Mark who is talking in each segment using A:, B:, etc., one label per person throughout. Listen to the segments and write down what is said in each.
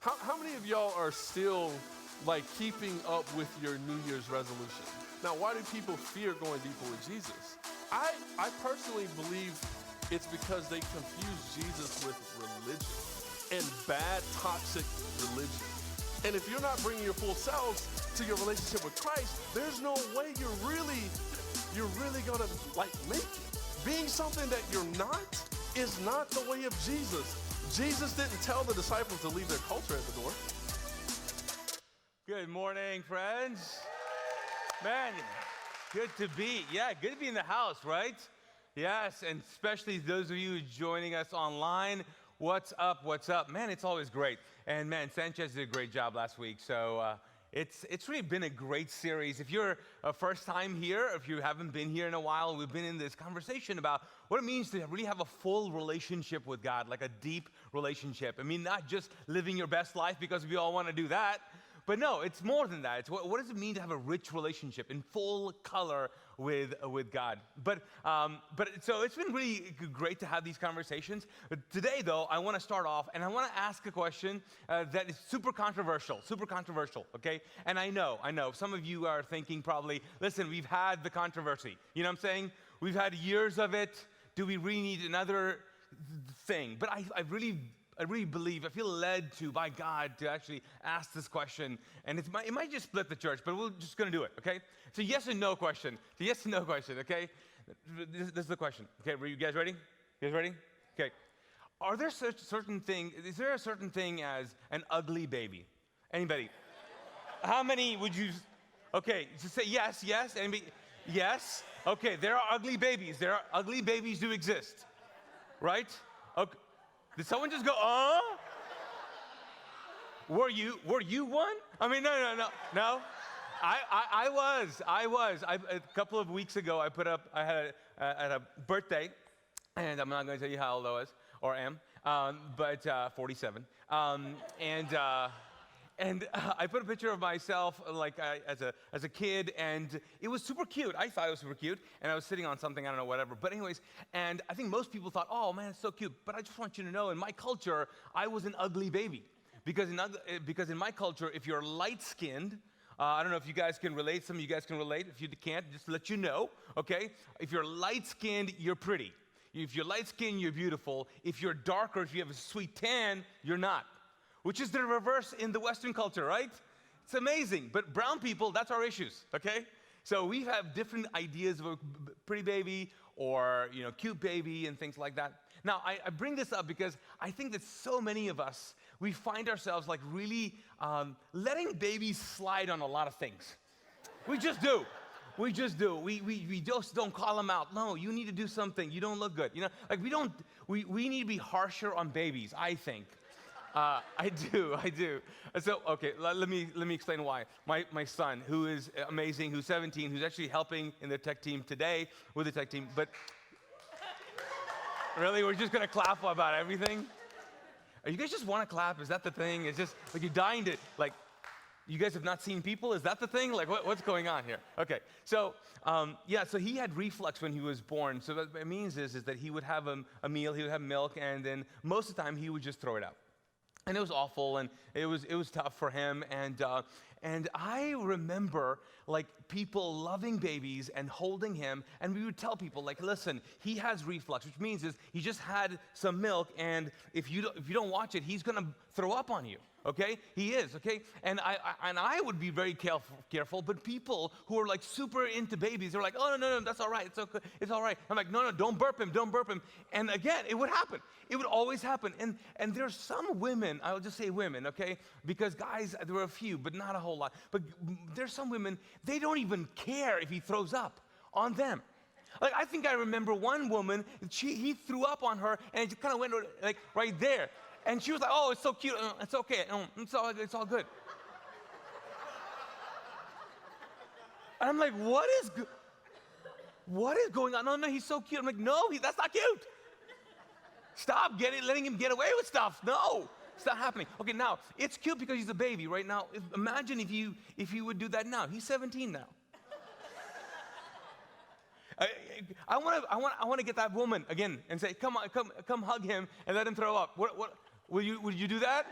A: How many of y'all are still like keeping up with your New Year's resolution? Now, why do people fear going deeper with Jesus? I personally believe it's because they confuse Jesus with religion and bad, toxic religion. And if you're not bringing your full selves to your relationship with Christ, there's no way you're really gonna like make it. Being something that you're not is not the way of Jesus. Jesus didn't tell the disciples to leave their culture at the door.
B: Good morning, friends. Man, good to be in the house, right? Yes, and especially those of you joining us online. What's up? Man, it's always great. And man, Sanchez did a great job last week. So it's really been a great series. If you're a first time here, if you haven't been here in a while, we've been in this conversation about what it means to really have a full relationship with God, like a deep relationship. I mean, not just living your best life because we all want to do that, but no, it's more than that. It's what does it mean to have a rich relationship in full color with God? But so it's been really great to have these conversations. But today, though, I want to start off and I want to ask a question that is super controversial, okay? And I know, some of you are thinking probably, listen, we've had the controversy. You know what I'm saying? We've had years of it. Do we really need another thing? But I really believe, I feel led to, by God, to actually ask this question. And it might just split the church, but we're just going to do it, okay? It's a yes and no question. Okay? This is the question. Okay, are you guys ready? Okay. Is there a certain thing as an ugly baby? Anybody? How many would you, okay, just say yes. Anybody? Yes? Okay, there are ugly babies. Ugly babies do exist, right? Okay. Did someone just go, Were you one? I mean, no. I was. A couple of weeks ago, I had a birthday, and I'm not going to tell you how old I was, or am, but 47. And I put a picture of myself as a kid, and it was super cute. I thought it was super cute, and I was sitting on something, I don't know, whatever. But anyways, and I think most people thought, oh man, it's so cute. But I just want you to know, in my culture, I was an ugly baby. Because in my culture, if you're light-skinned, I don't know if you guys can relate. Some of you guys can relate. If you can't, just to let you know, okay? If you're light-skinned, you're pretty. If you're light-skinned, you're beautiful. If you're darker, if you have a sweet tan, you're not. Which is the reverse in the Western culture, right? It's amazing. But brown people, that's our issues, okay? So we have different ideas of a pretty baby or, cute baby and things like that. Now, I bring this up because I think that so many of us, we find ourselves like really letting babies slide on a lot of things. We just do. We just don't call them out. No, you need to do something. You don't look good. We need to be harsher on babies, I think. I do. So, okay, let me explain why. My son, who is amazing, who's 17, who's actually helping in the tech team today with the tech team, but really, we're just gonna clap about everything? You guys just want to clap? Is that the thing? It's just like you're dying to, like, you guys have not seen people? Is that the thing? Like, what's going on here? Okay, so, so he had reflux when he was born. So what it means is that he would have a meal, he would have milk, and then most of the time he would just throw it out. And it was awful, and it was tough for him, and I remember like people loving babies and holding him, and we would tell people like, listen, he has reflux, which means is he just had some milk, and if you don't watch it, he's gonna throw up on you. Okay, he is, okay? And I would be very careful, but people who are like super into babies, they're like, oh, no, that's all right, it's all right. I'm like, no, don't burp him. And again, it would happen. It would always happen. And there's some women, I'll just say women, okay? Because guys, there were a few, but not a whole lot. But there's some women, they don't even care if he throws up on them. Like, I think I remember one woman, he threw up on her, and it kind of went like right there. And she was like, oh, it's so cute. It's okay. It's all good. And I'm like, what is going on? No, he's so cute. I'm like, no, that's not cute. Stop letting him get away with stuff. No, it's not happening. Okay, now, it's cute because he's a baby right now. Imagine if you would do that now. He's 17 now. I want to get that woman again and say, come hug him and let him throw up. What would you do that?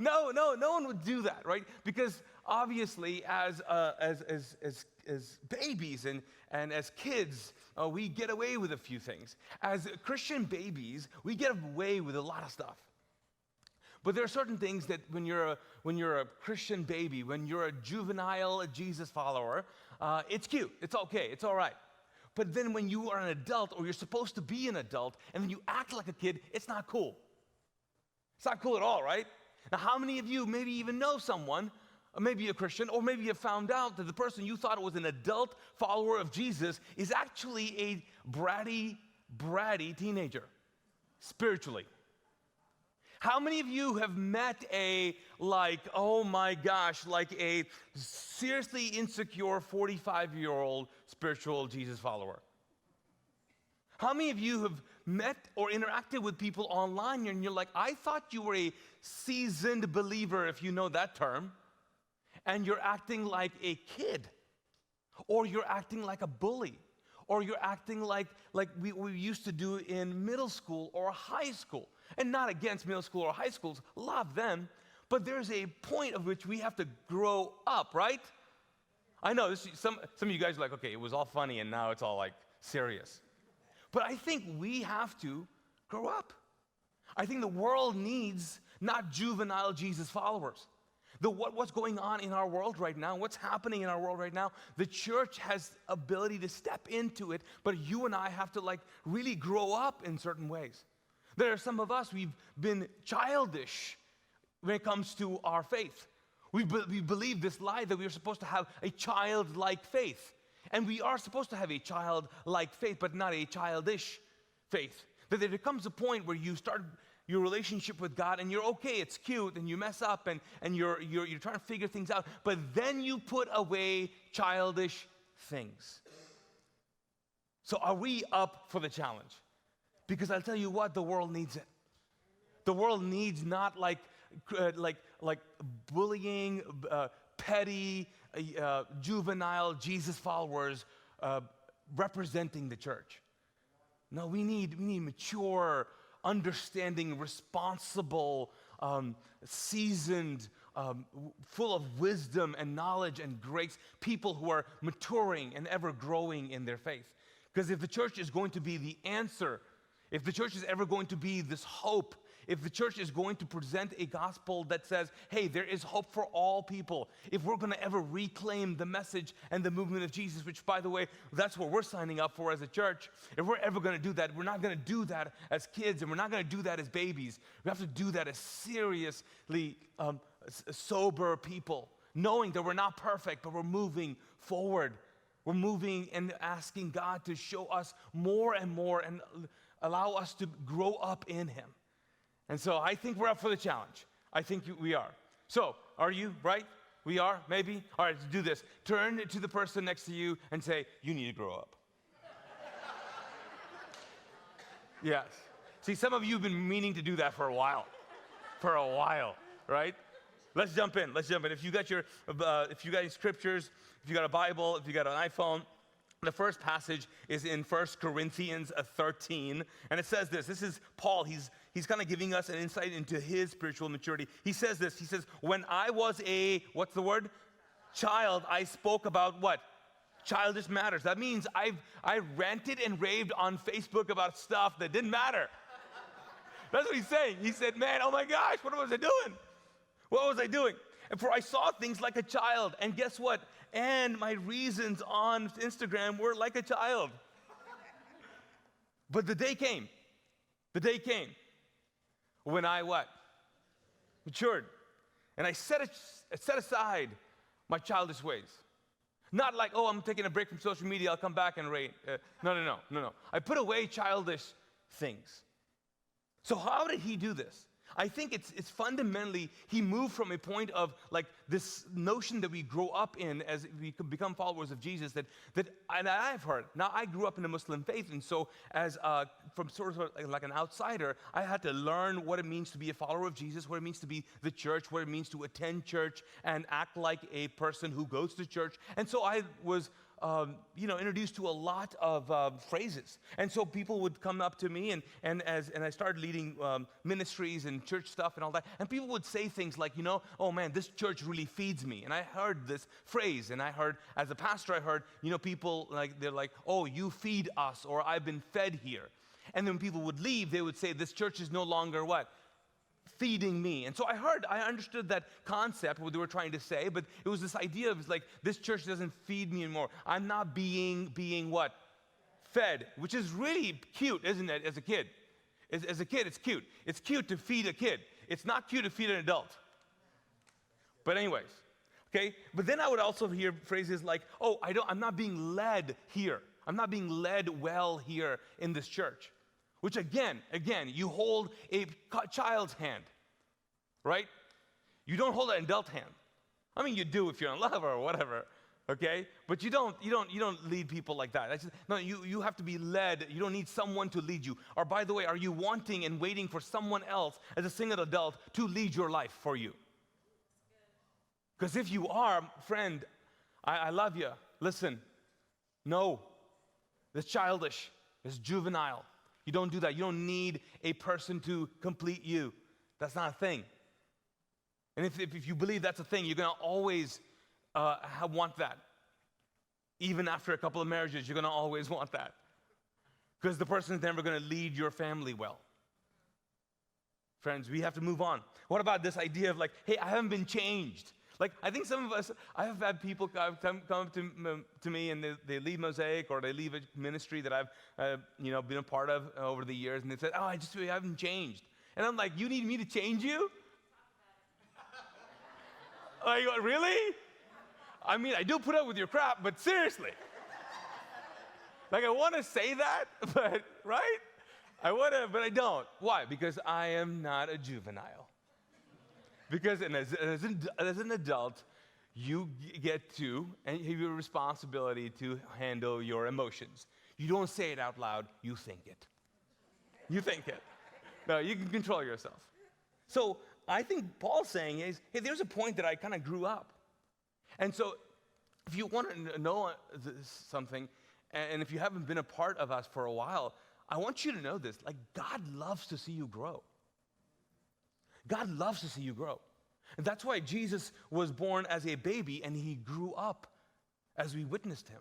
B: No one would do that, right? Because obviously, as babies and as kids, we get away with a few things. As Christian babies, we get away with a lot of stuff. But there are certain things that when you're a Christian baby, when you're a juvenile Jesus follower, it's cute, it's okay, it's all right. But then when you are an adult, or you're supposed to be an adult, and then you act like a kid, it's not cool. It's not cool at all, right? Now, how many of you maybe even know someone, maybe a Christian, or maybe you found out that the person you thought was an adult follower of Jesus is actually a bratty teenager, spiritually? How many of you have met a seriously insecure 45-year-old spiritual Jesus follower? How many of you have met or interacted with people online and you're like, I thought you were a seasoned believer, if you know that term, and you're acting like a kid, or you're acting like a bully, or you're acting like we used to do in middle school or high school. And not against middle school or high schools, love them, but there's a point of which we have to grow up, right? I know some of you guys are like, okay, it was all funny and now it's all like serious. But I think we have to grow up. I think the world needs not juvenile Jesus followers. What's going on in our world right now, what's happening in our world right now, the church has ability to step into it, but you and I have to really grow up in certain ways. There are some of us, we've been childish when it comes to our faith. We believe this lie that we're supposed to have a childlike faith. And we are supposed to have a childlike faith, but not a childish faith. That there comes a point where you start your relationship with God and you're okay, it's cute, and you mess up and you're trying to figure things out, but then you put away childish things. So are we up for the challenge? Because I'll tell you what, the world needs it. The world needs not like bullying, petty, juvenile Jesus followers representing the church. No, we need mature, understanding, responsible, seasoned, full of wisdom and knowledge and grace, people who are maturing and ever growing in their faith. Because if the church is going to be the answer, if the church is ever going to be this hope, if the church is going to present a gospel that says, hey, there is hope for all people, if we're going to ever reclaim the message and the movement of Jesus, which, by the way, that's what we're signing up for as a church, if we're ever going to do that, we're not going to do that as kids, and we're not going to do that as babies. We have to do that as seriously sober people, knowing that we're not perfect, but we're moving forward. We're moving and asking God to show us more and more and allow us to grow up in Him. And so I think we're up for the challenge. I think we are. So, are you, right? We are, maybe? All right, let's do this. Turn to the person next to you and say, you need to grow up. Yes. See, some of you have been meaning to do that for a while. Right? Let's jump in. If you got your scriptures, if you got a Bible, if you got an iPhone, the first passage is in 1 Corinthians 13, and it says this. This is Paul. He's kind of giving us an insight into his spiritual maturity. He says this. He says, when I was what's the word? Child, I spoke about what? Childish matters. That means I ranted and raved on Facebook about stuff that didn't matter. That's what he's saying. He said, man, oh my gosh, what was I doing? What was I doing? And for I saw things like a child. And guess what? And my reasons on Instagram were like a child. But the day came when I what? Matured. And I set aside my childish ways. Not like, oh, I'm taking a break from social media, I'll come back and rate. No. I put away childish things. So how did he do this? I think it's fundamentally, he moved from a point of like this notion that we grow up in as we become followers of Jesus that and I've heard. Now, I grew up in a Muslim faith, and so as from sort of like an outsider, I had to learn what it means to be a follower of Jesus, what it means to be the church, what it means to attend church and act like a person who goes to church. And so I was introduced to a lot of phrases. And so people would come up to me, and I started leading ministries and church stuff and all that, and people would say things like, oh man, this church really feeds me. And I heard this phrase, and I heard, as a pastor, I heard, people they're like, oh, you feed us, or I've been fed here. And then when people would leave, they would say, this church is no longer what? Feeding me. And so I understood that concept, what they were trying to say, but it was this idea of like, this church doesn't feed me anymore. I'm not being what? Fed, which is really cute, isn't it, as a kid? As a kid, it's cute. It's cute to feed a kid. It's not cute to feed an adult. But anyways, okay? But then I would also hear phrases like, oh, I'm not being led here. I'm not being led well here in this church. Which again, you hold a child's hand, right? You don't hold an adult hand. I mean, you do if you're in love or whatever, okay? But you don't lead people like that. No, you have to be led. You don't need someone to lead you. Or by the way, are you wanting and waiting for someone else as a single adult to lead your life for you? Because if you are, friend, I love you. Listen, no, it's childish, it's juvenile. You don't do that. You don't need a person to complete you. That's not a thing. And if you believe that's a thing, you're going to always want that. Even after a couple of marriages, you're going to always want that. Because the person is never going to lead your family well. Friends, we have to move on. What about this idea of like, hey, I haven't been changed? Like, I think some of us, I have had people come up to me and they leave Mosaic or they leave a ministry that I've been a part of over the years, and they said, oh, I haven't changed. And I'm like, you need me to change you? Like, really? I mean, I do put up with your crap, but seriously. Like, I want to say that, but, right? I want to, but I don't. Why? Because I am not a juvenile. Because as an adult, you get to, and you have a responsibility to handle your emotions. You don't say it out loud, you think it. You think it. No, you can control yourself. So I think Paul's saying is, hey, there's a point that I kind of grew up. And so if you want to know something, and if you haven't been a part of us for a while, I want you to know this, like God loves to see you grow. God loves to see you grow. And that's why Jesus was born as a baby and he grew up as we witnessed him.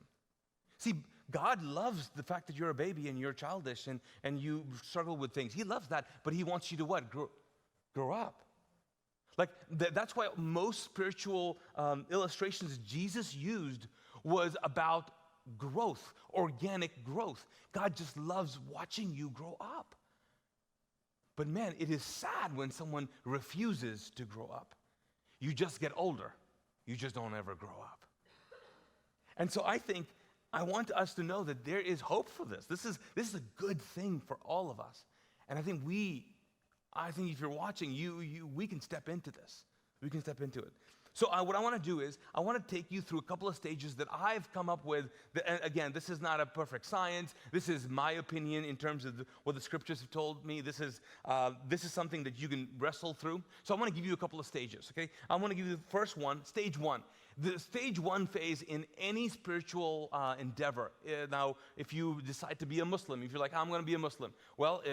B: See, God loves the fact that you're a baby and you're childish and you struggle with things. He loves that, but he wants you to what? Grow up. Like, that's why most spiritual illustrations Jesus used was about growth, organic growth. God just loves watching you grow up. But man, it is sad when someone refuses to grow up. You just get older. You just don't ever grow up. And so I want us to know that there is hope for this. This is a good thing for all of us. And I think if you're watching, we can step into this. We can step into it. So what I want to do is, I want to take you through a couple of stages that I've come up with. And again, this is not a perfect science. This is my opinion in terms of what the scriptures have told me. This is something that you can wrestle through. So I want to give you a couple of stages, okay? I want to give you the first one, stage one. The stage one phase in any spiritual endeavor. Now, if you decide to be a Muslim, if you're like, I'm going to be a Muslim. Well,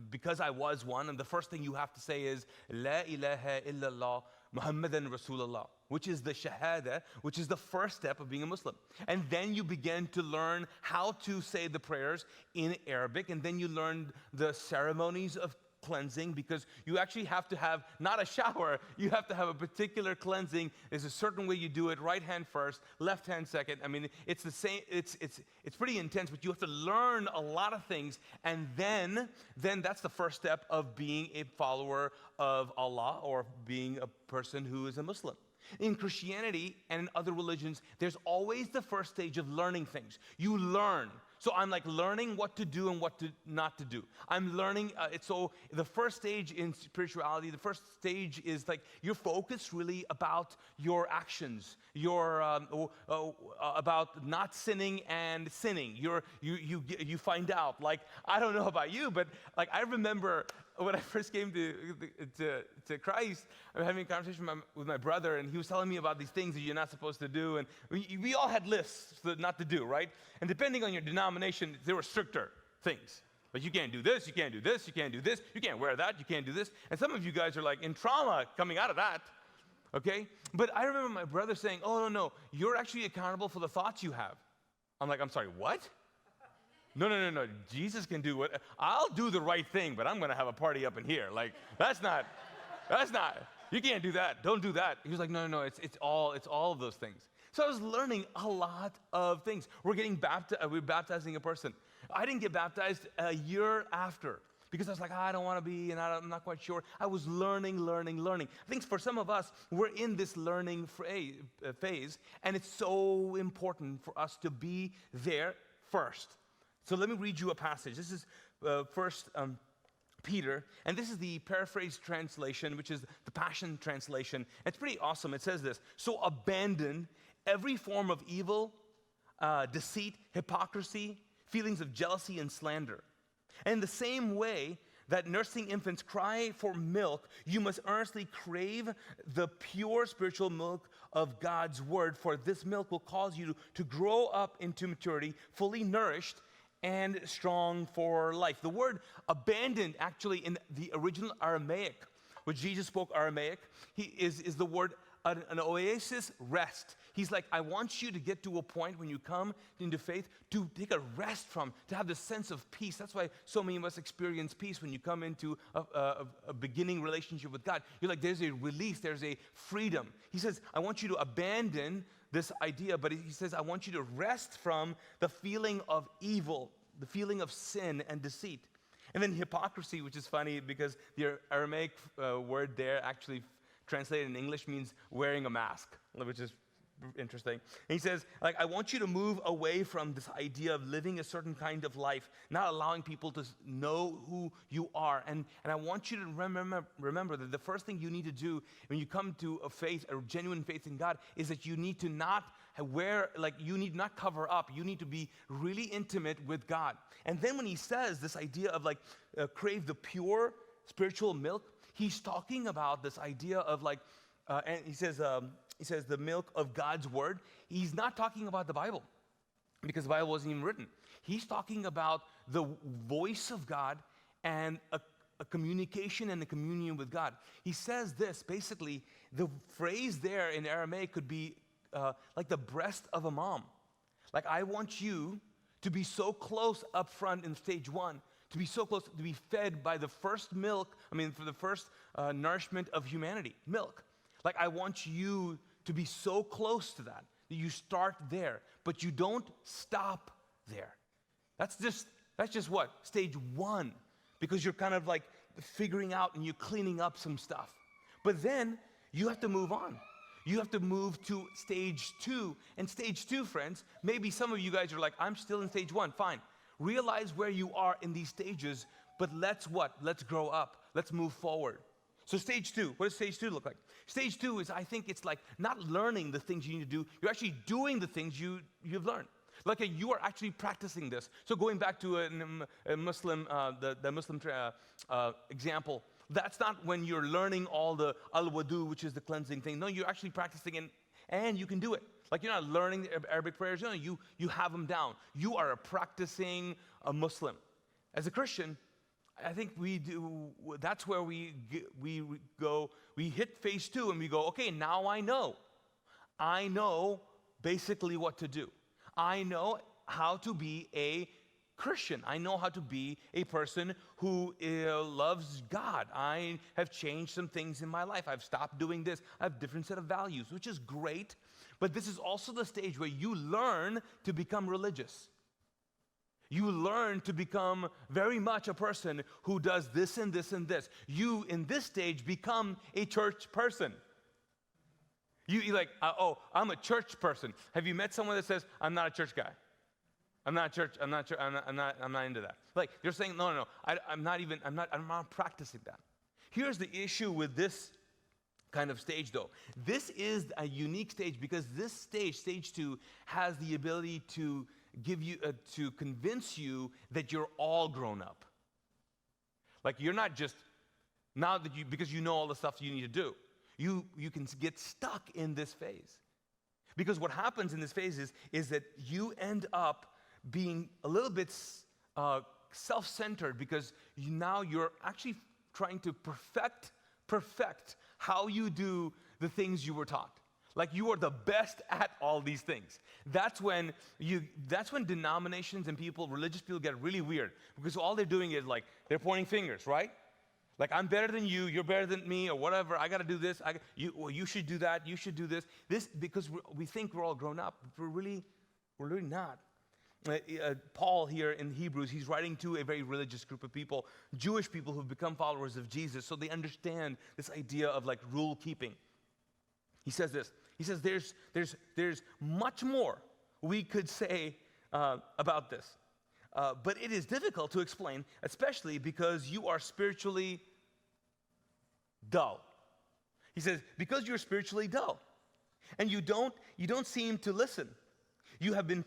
B: because I was one, and the first thing you have to say is, La ilaha illallah Muhammadan Rasulullah, which is the Shahada, which is the first step of being a Muslim. And then you begin to learn how to say the prayers in Arabic, and then you learn the ceremonies of cleansing, because you actually have to have not a shower, you have to have a particular cleansing. There's a certain way you do it, right hand first, left hand second. I mean, it's the same, it's pretty intense, but you have to learn a lot of things, and then that's the first step of being a follower of Allah or being a person who is a Muslim. In Christianity and in other religions, there's always the first stage of learning things. You learn. So I'm like learning what to do and what to not to do. I'm learning, so the first stage in spirituality, the first stage is like you're focused really about your actions, your about not sinning and sinning. You find out, like, I don't know about you, but like I remember when I first came to Christ, I'm having a conversation with my brother, and he was telling me about these things that you're not supposed to do. And we all had lists not to do, right? And depending on your denomination, there were stricter things. Like, you can't do this, you can't do this, you can't do this, you can't wear that, you can't do this. And some of you guys are like in trauma coming out of that, okay? But I remember my brother saying, oh, no, you're actually accountable for the thoughts you have. I'm like, I'm sorry, what? No. Jesus can do what? I'll do the right thing, but I'm going to have a party up in here. Like, that's not, you can't do that. Don't do that. He was like, no, it's all of those things. So I was learning a lot of things. We're baptizing a person. I didn't get baptized a year after because I was like, I don't want to be, and I'm not quite sure. I was learning. I think for some of us, we're in this learning phase, and it's so important for us to be there first. So let me read you a passage. This is First Peter, and this is the paraphrased translation, which is the Passion Translation. It's pretty awesome. It says this: so abandon every form of evil, deceit, hypocrisy, feelings of jealousy and slander. And in the same way that nursing infants cry for milk, you must earnestly crave the pure spiritual milk of God's word, for this milk will cause you to grow up into maturity, fully nourished and strong for life. The word abandoned, actually, in the original Aramaic, which Jesus spoke Aramaic, is the word an oasis rest. He's like, I want you to get to a point when you come into faith to take a rest from, to have this sense of peace. That's why so many of us experience peace when you come into a beginning relationship with God. You're like, there's a release, there's a freedom. He says, I want you to abandon this idea, but he says, I want you to rest from the feeling of evil, the feeling of sin and deceit. And then hypocrisy, which is funny because the Aramaic word there actually translated in English means wearing a mask, which is interesting. And he says, like, I want you to move away from this idea of living a certain kind of life, not allowing people to know who you are. And I want you to remember that the first thing you need to do when you come to a faith, a genuine faith in God, is that you need to not you need not cover up. You need to be really intimate with God. And then when he says this idea of crave the pure spiritual milk, he's talking about this idea of and he says the milk of God's word. He's not talking about the Bible because the Bible wasn't even written. He's talking about the voice of God and a communication and a communion with God. He says this, basically, the phrase there in Aramaic could be like the breast of a mom. Like, I want you to be so close up front in stage one, to be so close, to be fed by the first milk, for the first nourishment of humanity, milk. Like, I want you to be so close to that you start there, but you don't stop there. That's just what? Stage one, because you're kind of like figuring out and you're cleaning up some stuff. But then you have to move on. You have to move to stage two. And stage two, friends, maybe some of you guys are like, I'm still in stage one. Fine. Realize where you are in these stages, but let's grow up. Let's move forward. So stage two, what does stage two look like? Stage two is, I think it's like not learning the things you need to do. You're actually doing the things you've learned. Like you are actually practicing this. So going back to a Muslim, the Muslim example, that's not when you're learning all the al-wudu, which is the cleansing thing. No, you're actually practicing and you can do it. Like, you're not learning the Arabic prayers. No, you have them down. You are a practicing Muslim. As a Christian, I think that's where we go, we hit phase two and we go, okay, now I know basically what to do. I know how to be a Christian. I know how to be a person who loves God. I have changed some things in my life. I've stopped doing this. I have a different set of values, which is great. But this is also the stage where you learn to become religious. You learn to become very much a person who does this and this and this. You, in this stage, become a church person. You're like, I'm a church person. Have you met someone that says, I'm not a church guy? I'm not into that. Like, you're saying, no, I'm not practicing that. Here's the issue with this kind of stage, though. This is a unique stage because this stage two, has the ability to give you, to convince you that you're all grown up. Like you're not just, now that because you know all the stuff you need to do, you can get stuck in this phase. Because what happens in this phase is that you end up being a little bit self-centered because now you're actually trying to perfect how you do the things you were taught. Like you are the best at all these things. That's when denominations and religious people get really weird, because all they're doing is like they're pointing fingers, right? Like I'm better than you, you're better than me, or whatever. I got to do this. You should do that. You should do this. This because we think we're all grown up. We're really not. Paul here in Hebrews, he's writing to a very religious group of people, Jewish people who've become followers of Jesus, so they understand this idea of like rule keeping. He says this. He says there's much more we could say about this, but it is difficult to explain, especially because you are spiritually dull. He says because you're spiritually dull, and you don't seem to listen. You have been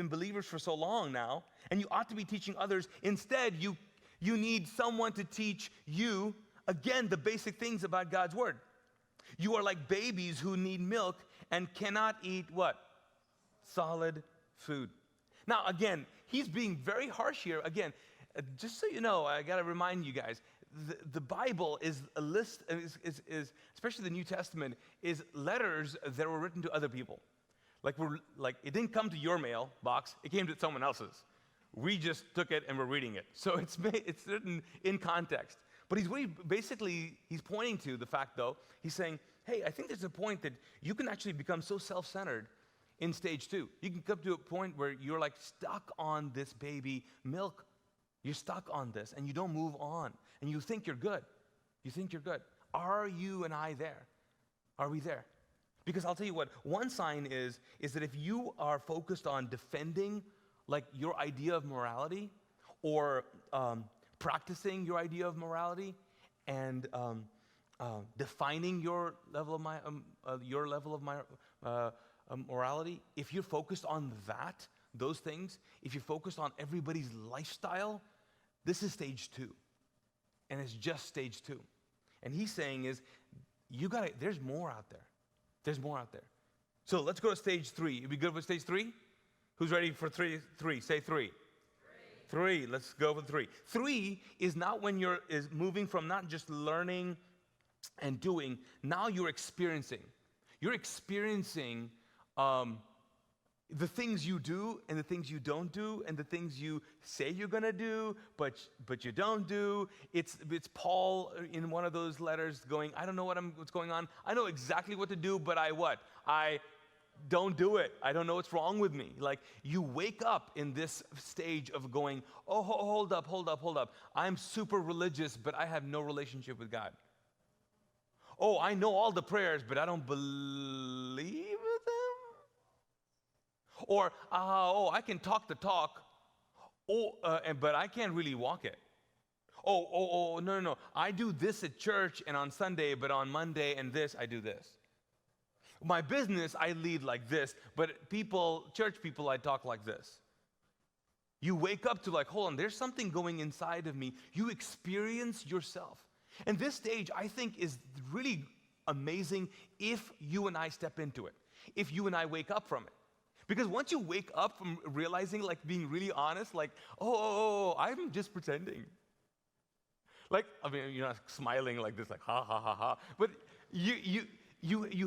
B: believers for so long now, and you ought to be teaching others. Instead, you need someone to teach you again the basic things about God's word. You are like babies who need milk and cannot eat what? Solid food. Now, again, he's being very harsh here. Again, just so you know, I got to remind you guys, the Bible is a list, is especially the New Testament, is letters that were written to other people. Like it didn't come to your mail box, it came to someone else's. We just took it and we're reading it. So it's written in context. But he's pointing to the fact, though, he's saying, hey, I think there's a point that you can actually become so self-centered in stage 2. You can come to a point where you're like stuck on this baby milk. You're stuck on this and you don't move on. And you think you're good. Are you and I there? Are we there? Because I'll tell you what, one sign is that if you are focused on defending like your idea of morality, or practicing your idea of morality, and defining your level of morality, if you're focused on those things, if you're focused on everybody's lifestyle, this is stage 2, and it's just stage 2. And he's saying is, there's more out there. There's more out there. So let's go to stage 3. You be good with stage 3? Who's ready for 3? Say 3. 3. Let's go with 3. 3 is not when is moving from not just learning and doing. Now you're experiencing. You're experiencing the things you do and the things you don't do, and the things you say you're gonna do, but you don't do. It's Paul in one of those letters going, I don't know what's going on. I know exactly what to do, but I don't do it. I don't know what's wrong with me. Like you wake up in this stage of going, oh, hold up. I'm super religious, but I have no relationship with God. Oh, I know all the prayers, but I don't believe them. Or, I can talk the talk, but I can't really walk it. No. I do this at church and on Sunday, but on Monday and this, I do this. My business, I lead like this, but church people, I talk like this. You wake up to like, hold on, there's something going inside of me. You experience yourself. And this stage, I think, is really amazing if you and I step into it, if you and I wake up from it. Because once you wake up from realizing, like being really honest, like, I'm just pretending. Like, I mean, you're not smiling like this, like, ha, ha, ha, ha. But you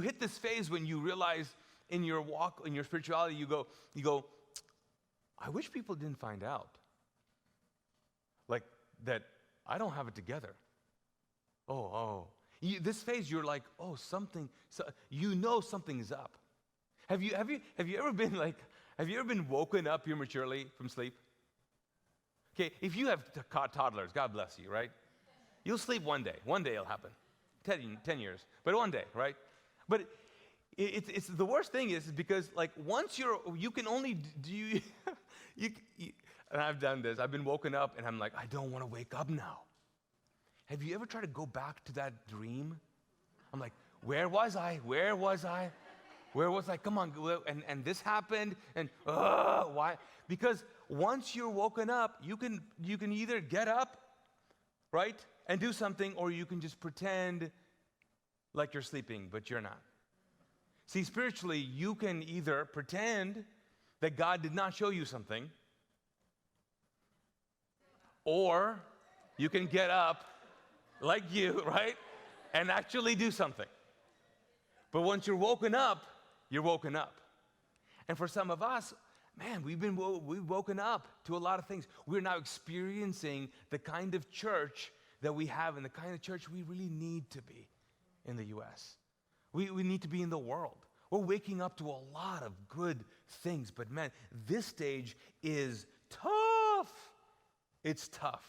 B: hit this phase when you realize in your walk, in your spirituality, you go, I wish people didn't find out. Like, that I don't have it together. This phase, you're like, something is up. Have you ever been woken up prematurely from sleep? Okay, if you have toddlers, God bless you, right? You'll sleep one day. One day it'll happen. 10 years, but one day, right? But it's the worst thing is because like once you can only do and I've done this. I've been woken up and I'm like, I don't want to wake up now. Have you ever tried to go back to that dream? I'm like, where was I? Come on, and this happened, and why? Because once you're woken up, you can either get up right? And do something, or you can just pretend like you're sleeping, but you're not. See, spiritually, you can either pretend that God did not show you something, or you can get up like you, right? And actually do something. But once you're woken up, you're woken up. And for some of us, man, we've woken up to a lot of things. We're now experiencing the kind of church that we have and the kind of church we really need to be in the U.S. We need to be in the world. We're waking up to a lot of good things. But man, this stage is tough. It's tough.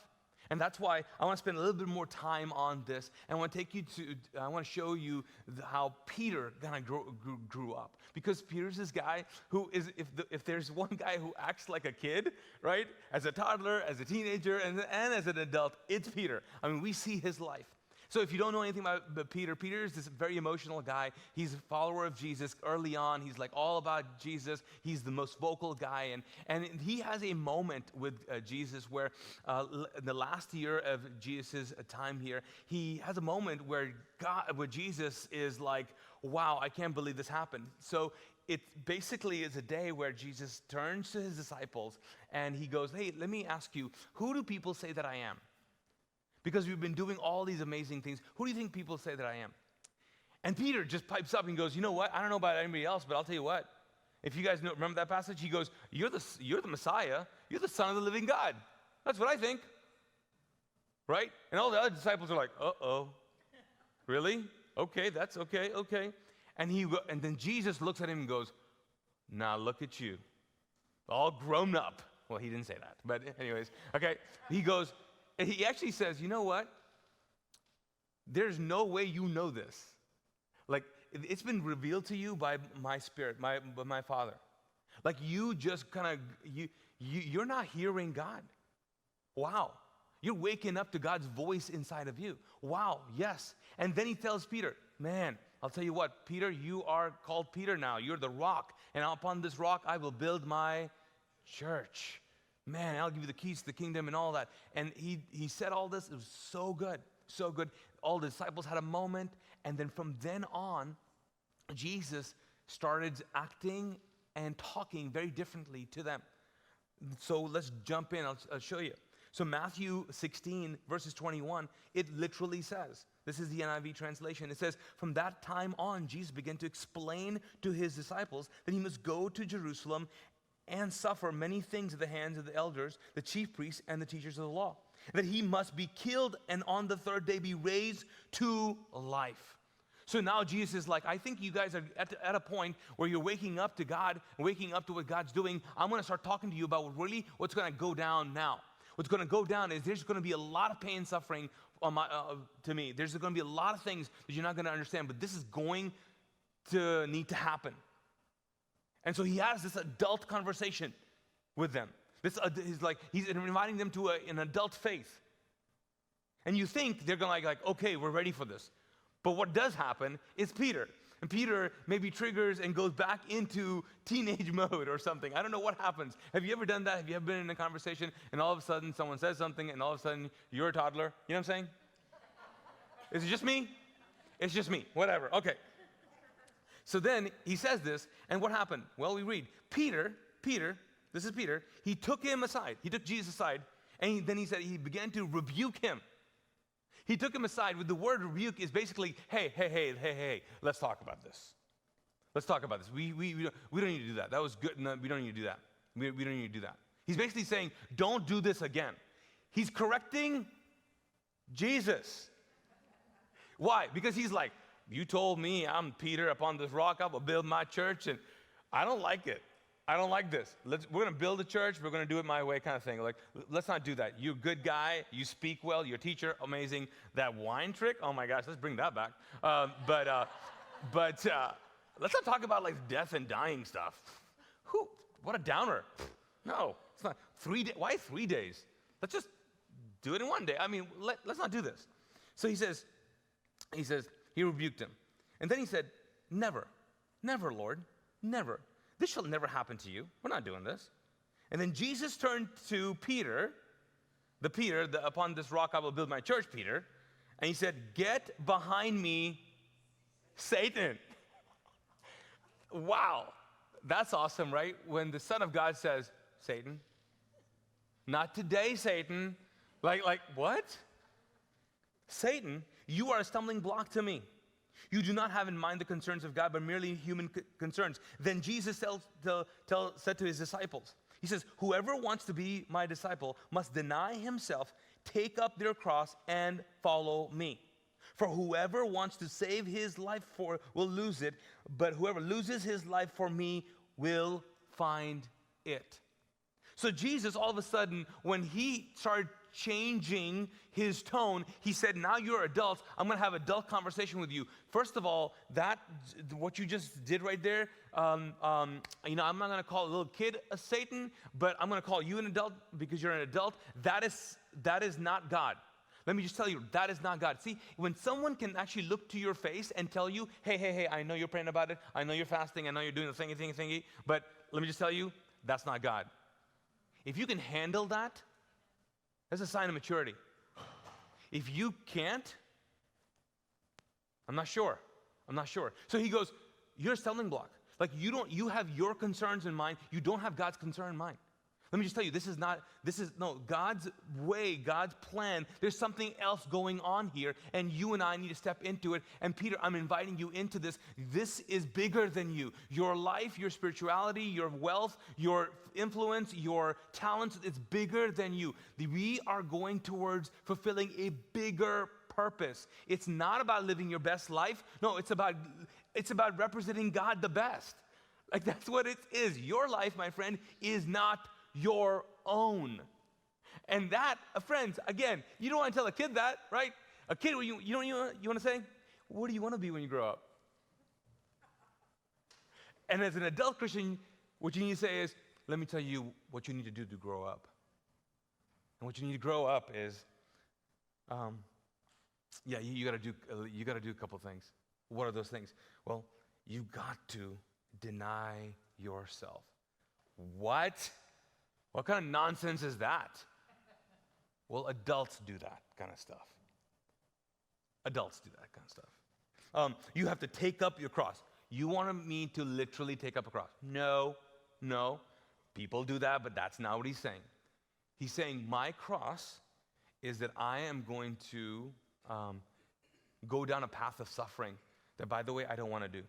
B: And that's why I want to spend a little bit more time on this. And I want to show you how Peter kind of grew up. Because Peter's this guy who is, if there's one guy who acts like a kid, right? As a toddler, as a teenager, and as an adult, it's Peter. I mean, we see his life. So if you don't know anything about Peter, Peter is this very emotional guy. He's a follower of Jesus early on. He's like all about Jesus. He's the most vocal guy. And he has a moment with Jesus where in the last year of Jesus' time here, he has a moment where Jesus is like, wow, I can't believe this happened. So it basically is a day where Jesus turns to his disciples and he goes, hey, let me ask you, who do people say that I am? Because we've been doing all these amazing things. Who do you think people say that I am? And Peter just pipes up and goes, you know what? I don't know about anybody else, but I'll tell you what. If you guys remember that passage, he goes, you're the Messiah. You're the Son of the living God. That's what I think. Right? And all the other disciples are like, uh-oh. Really? Okay, that's okay. And then Jesus looks at him and goes, now look at you. All grown up. Well, he didn't say that. But anyways, okay. He actually says, you know what? There's no way you know this. Like, it's been revealed to you by my spirit, by my Father. Like, you just kind of, you're not hearing God. Wow. You're waking up to God's voice inside of you. Wow, yes. And then he tells Peter, man, I'll tell you what, Peter, you are called Peter now. You're the rock. And upon this rock, I will build my church. Man, I'll give you the keys to the kingdom and all that. And he said all this. It was so good, so good. All the disciples had a moment. And then from then on, Jesus started acting and talking very differently to them. So let's jump in. I'll show you. So Matthew 16, verses 21, it literally says, this is the NIV translation. It says, from that time on, Jesus began to explain to his disciples that he must go to Jerusalem and suffer many things at the hands of the elders, the chief priests, and the teachers of the law. That he must be killed and on the third day be raised to life. So now Jesus is like, I think you guys are at a point where you're waking up to God, waking up to what God's doing. I'm going to start talking to you about really what's going to go down now. What's going to go down is there's going to be a lot of pain and suffering to me. There's going to be a lot of things that you're not going to understand, but this is going to need to happen. And so he has this adult conversation with them. He's inviting them to an adult faith. And you think they're going to like, okay, we're ready for this. But what does happen is Peter. And Peter maybe triggers and goes back into teenage mode or something. I don't know what happens. Have you ever done that? Have you ever been in a conversation and all of a sudden someone says something and all of a sudden you're a toddler? You know what I'm saying? Is it just me? It's just me. Whatever. Okay. So then he says this, and what happened? Well, we read, Peter, this is Peter, he took him aside. He took Jesus aside, and then he said he began to rebuke him. He took him aside with the word rebuke is basically, hey, let's talk about this. Let's talk about this. We don't need to do that. That was good. No, we don't need to do that. We don't need to do that. He's basically saying, don't do this again. He's correcting Jesus. Why? Because he's like, you told me I'm Peter, upon this rock I will build my church, and I don't like it. I don't like this. We're going to build a church. We're going to do it my way kind of thing. Like, let's not do that. You're a good guy. You speak well. You're a teacher. Amazing. That wine trick, oh my gosh, let's bring that back. But let's not talk about like death and dying stuff. What a downer. No, it's not. 3 days. Why 3 days? Let's just do it in one day. I mean, let's not do this. So he says, he rebuked him. And then he said, never, Lord, never. This shall never happen to you. We're not doing this. And then Jesus turned to Peter, Upon this rock I will build my church, Peter. And he said, get behind me, Satan. Wow, that's awesome, right? When the Son of God says, Satan, not today, Satan. Like what? Satan, you are a stumbling block to me. You do not have in mind the concerns of God, but merely human concerns. Then Jesus said to his disciples, he says, whoever wants to be my disciple must deny himself, take up their cross, and follow me. For whoever wants to save his life will lose it, but whoever loses his life for me will find it. So Jesus, all of a sudden, when he started changing his tone, he said, now you're adults, I'm going to have adult conversation with you. First of all, what you just did right there, I'm not going to call a little kid a Satan, but I'm going to call you an adult because you're an adult. That is not God. Let me just tell you, that is not God. See, when someone can actually look to your face and tell you, hey, I know you're praying about it, I know you're fasting, I know you're doing the thingy, but let me just tell you, that's not God. If you can handle that, that's a sign of maturity. If you can't, I'm not sure. So he goes, you're a stumbling block. Like you have your concerns in mind, you don't have God's concern in mind. Let me just tell you, this is God's way, God's plan. There's something else going on here, and you and I need to step into it. And Peter, I'm inviting you into this. This is bigger than you. Your life, your spirituality, your wealth, your influence, your talents, it's bigger than you. We are going towards fulfilling a bigger purpose. It's not about living your best life. No, it's about representing God the best. Like that's what it is. Your life, my friend, is not your own. And that, friends, again, you don't want to tell a kid that, right? A kid, you want to say, what do you want to be when you grow up? And as an adult Christian, what you need to say is, let me tell you what you need to do to grow up. And what you need to grow up is, you got to do a couple things. What are those things? Well, you got to deny yourself. What? What kind of nonsense is that? Well, adults do that kind of stuff. You have to take up your cross. You want me to literally take up a cross? No. People do that, but that's not what he's saying. He's saying my cross is that I am going to go down a path of suffering that, by the way, I don't want to do.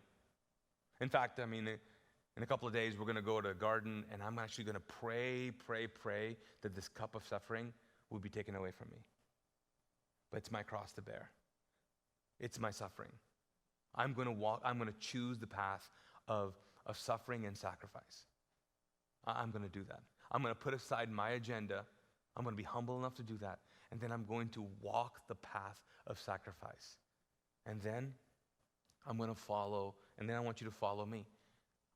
B: In fact, in a couple of days, we're going to go to a garden, and I'm actually going to pray that this cup of suffering will be taken away from me. But it's my cross to bear. It's my suffering. I'm going to choose the path of suffering and sacrifice. I'm going to do that. I'm going to put aside my agenda. I'm going to be humble enough to do that. And then I'm going to walk the path of sacrifice. And then I'm going to follow, and then I want you to follow me.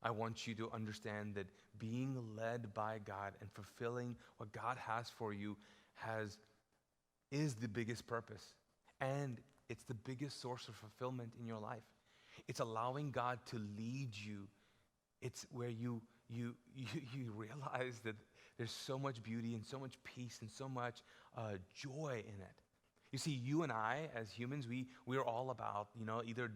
B: I want you to understand that being led by God and fulfilling what God has for you is the biggest purpose. And it's the biggest source of fulfillment in your life. It's allowing God to lead you. It's where you realize that there's so much beauty and so much peace and so much joy in it. You see, you and I, as humans, we're all about, either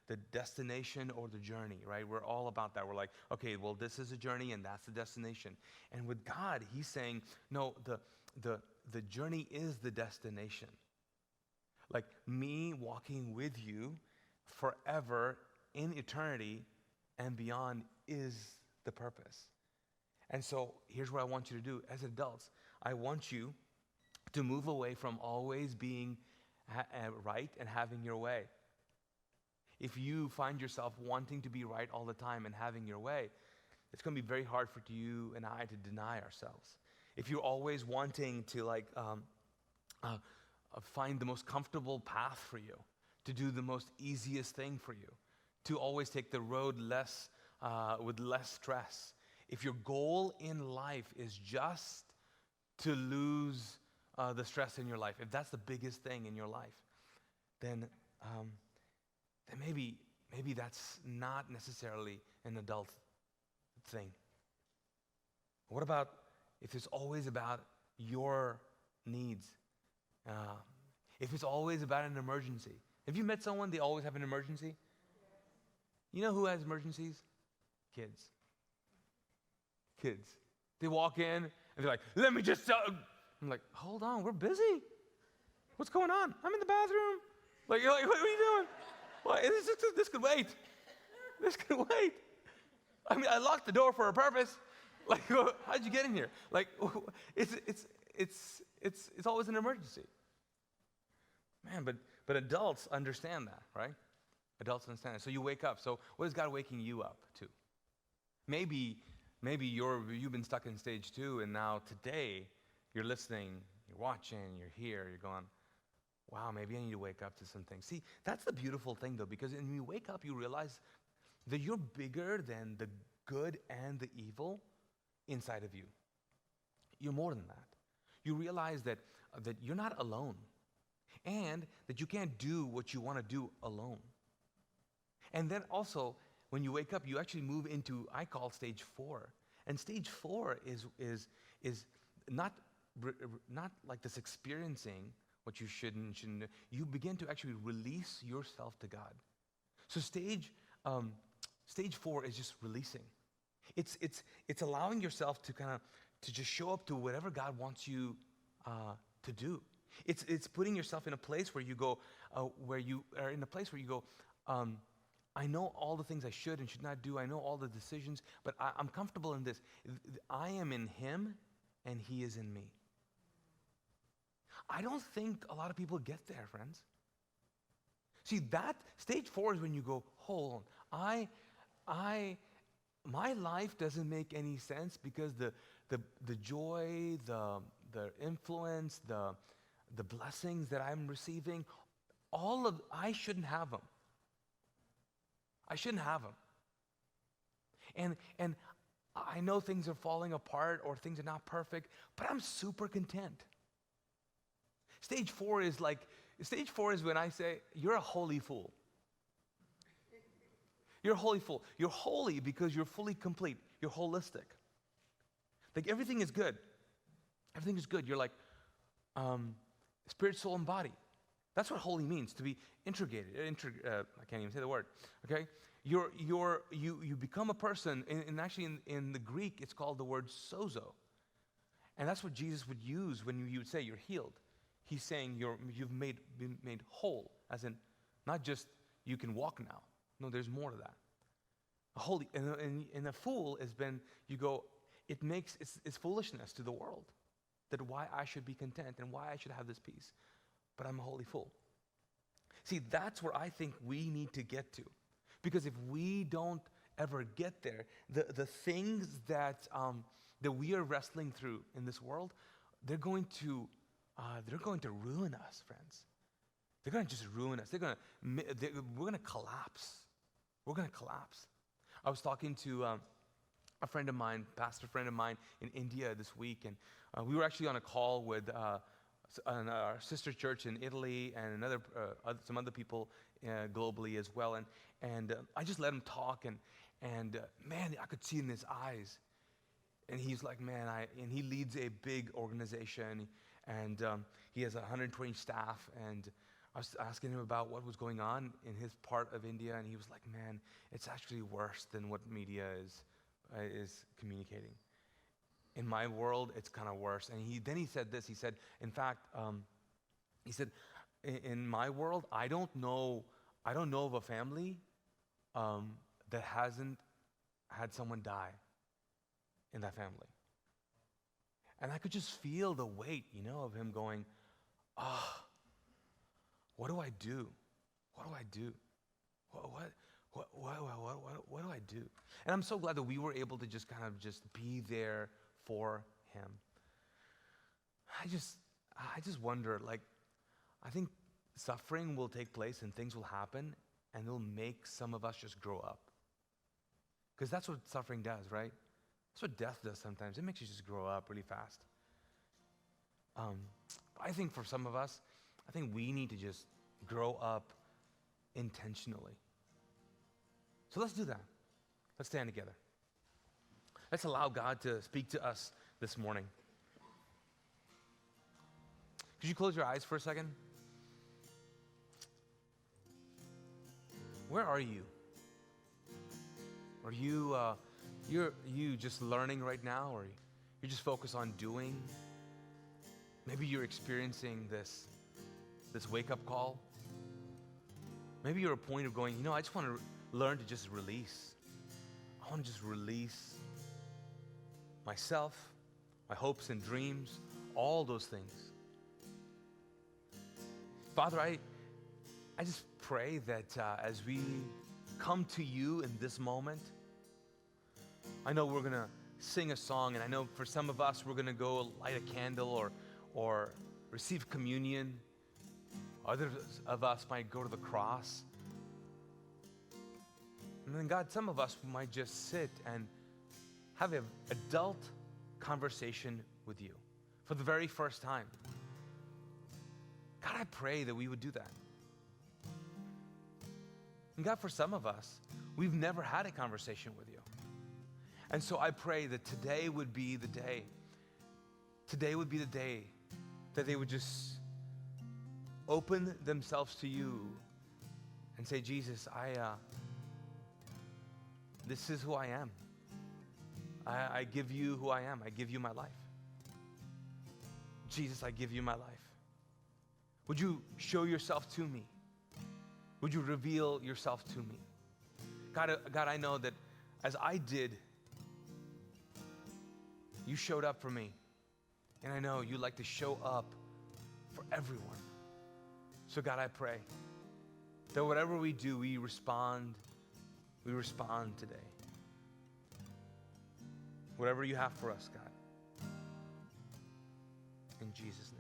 B: the destination or the journey, right? We're all about that. We're like, okay, well, this is a journey and that's the destination. And with God, he's saying, no, the journey is the destination. Like me walking with you forever in eternity and beyond is the purpose. And so here's what I want you to do. As adults, I want you to move away from always being right and having your way. If you find yourself wanting to be right all the time and having your way, it's going to be very hard for you and I to deny ourselves. If you're always wanting to find the most comfortable path for you, to do the most easiest thing for you, to always take the road with less stress. If your goal in life is just to lose the stress in your life, if that's the biggest thing in your life, then maybe that's not necessarily an adult thing. What about if it's always about your needs. If it's always about an emergency. Have you met someone, they always have an emergency? You know who has emergencies? Kids. Kids. They walk in and they're like, let me just tell. I'm like, hold on, we're busy. What's going on? I'm in the bathroom. Like, you're like, what are you doing? Well, this could wait. This could wait. I mean, I locked the door for a purpose. Like, how'd you get in here? Like, it's always an emergency. Man, but adults understand that, right? Adults understand that. So you wake up. So what is God waking you up to? Maybe you've been stuck in stage 2, and now today you're listening, you're watching, you're here, you're going, wow, maybe I need to wake up to some things. See, that's the beautiful thing, though, because when you wake up, you realize that you're bigger than the good and the evil inside of you. You're more than that. You realize that you're not alone, and that you can't do what you want to do alone. And then also, when you wake up, you actually move into, I call stage 4. And stage 4 is not like this experiencing what you shouldn't do. You begin to actually release yourself to God. So stage 4 is just releasing. It's allowing yourself to just show up to whatever God wants you to do. It's putting yourself in a place where you go, I know all the things I should and should not do. I know all the decisions, but I'm comfortable in this. I am in Him, and He is in me. I don't think a lot of people get there, friends. See, that stage 4 is when you go, hold on. My life doesn't make any sense because the joy, the influence, the blessings that I'm receiving, I shouldn't have them. I shouldn't have them. And I know things are falling apart or things are not perfect, but I'm super content. Stage 4 is when I say, you're a holy fool. You're a holy fool. You're holy because you're fully complete. You're holistic. Like everything is good. Everything is good. You're like spirit, soul, and body. That's what holy means, to be integrated. I can't even say the word. Okay, you become a person, and actually in the Greek it's called the word sozo, and that's what Jesus would use when you would say you're healed. He's saying you've been made whole, as in not just you can walk now. No, there's more to that. A holy and a fool has been, you go, it's foolishness to the world that why I should be content and why I should have this peace. But I'm a holy fool. See, that's where I think we need to get to. Because if we don't ever get there, the things that we are wrestling through in this world, they're going to ruin us, friends. They're going to just ruin us. We're going to collapse. We're going to collapse. I was talking to a friend of mine, pastor friend of mine in India this week, and we were actually on a call with our sister church in Italy and some other people globally as well. And I just let him talk, and man, I could see in his eyes. And he's like, man, and he leads a big organization, and he has 120 staff. And I was asking him about what was going on in his part of India, and he was like, man, it's actually worse than what media is communicating. In my world, it's kind of worse. And then he said this. He said, in fact, in my world, I don't know of a family that hasn't had someone die in that family. And I could just feel the weight, of him going, what do I do? What do I do? What do I do? And I'm so glad that we were able to just kind of just be there for him. I just wonder, I think suffering will take place and things will happen, and it'll make some of us just grow up. Because that's what suffering does, right? That's what death does sometimes. It makes you just grow up really fast. I think for some of us, I think we need to just grow up intentionally. So let's do that. Let's stand together. Let's allow God to speak to us this morning. Could you close your eyes for a second? Where are you? Are you just learning right now, or you're just focused on doing? Maybe you're experiencing this wake-up call. Maybe you're at a point of going, I just want to learn to just release. I want to just release myself, my hopes and dreams, all those things. Father, I just pray that as we come to you in this moment, I know we're going to sing a song, and I know for some of us, we're going to go light a candle or receive communion. Others of us might go to the cross. And then God, some of us might just sit and have an adult conversation with you for the very first time. God, I pray that we would do that. And God, for some of us, we've never had a conversation with you. And so I pray that today would be the day. Today would be the day that they would just open themselves to you and say, Jesus, this is who I am. I give you who I am. I give you my life. Jesus, I give you my life. Would you show yourself to me? Would you reveal yourself to me? God, I know that as I did, you showed up for me. And I know you like to show up for everyone. So God, I pray that whatever we do, we respond today. Whatever you have for us, God. In Jesus' name.